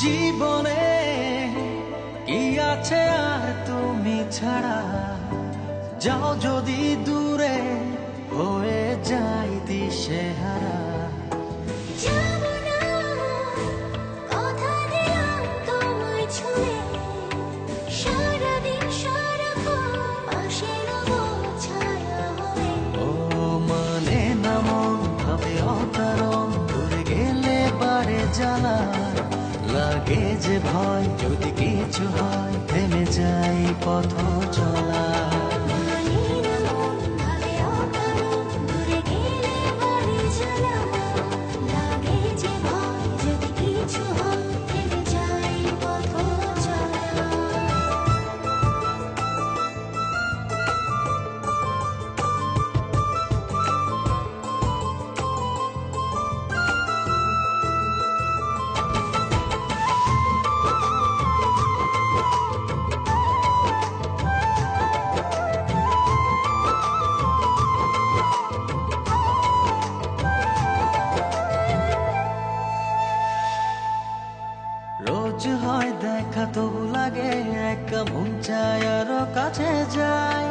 জীবনে কি আছে আর তুমি ছাড়া, যাও যদি দূরে হয়ে যাই দিশেহারা। ও মানে না মন ভাবে অকারণ, দূরে গেলে বাড়ে জ্বালা, লাগে যে ভয় যদি কিছু হয় থেমে যাই পথ চলা। রোজ হয় দেখা তবু লাগে একা, মন চায় আরো কাছে যাই,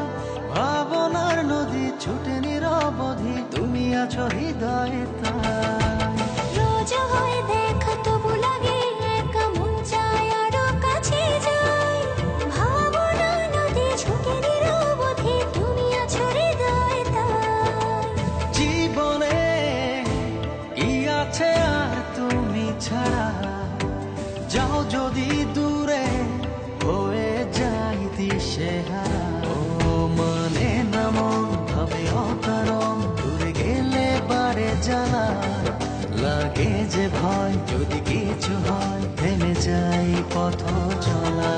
ভাবনার নদী ছুটে নিরবধি, তুমি আছো হৃদয়ে তাই। রোজ হয় দেখা তবু লাগে একা, মন চায় আরো কাছে যাই, ভাবনার নদী ছুটে নিরবধি, তুমি আছো হৃদয়ে তাই। জীবনে কি আছে আর তুমি ছাড়া, যাও যদি দূরে হয়ে যাই দিশেহারা। ও মানে না মন ভাবে অকারণ, দূরে গেলে বাড়ে জ্বালা, লাগে যে ভয় যদি কিছু হয় থেমে যাই পথ চলা।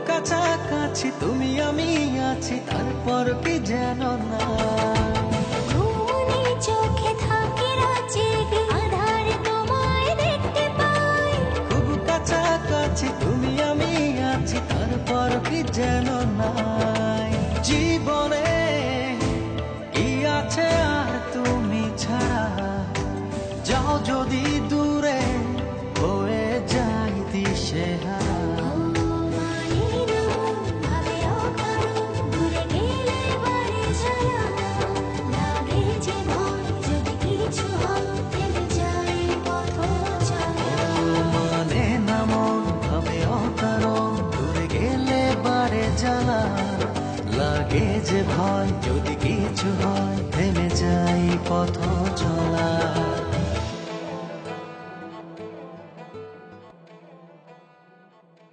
কাছাকাছি তুমি আমি আছি, তারপর কি যেন না, চোখে থাকে জেগে, আধারে তোমায় দেখতে পাই। খুব কাছাকাছি তুমি আমি আছি, তারপর কি যেন নাই। জীবনে কি আছে আর তুমি ছাড়া, যাও যদি দূরে হয়ে যাই দিশেহারা। লাগে যে ভয় যদি কিছু হয় থেমে যাই পথ চলা।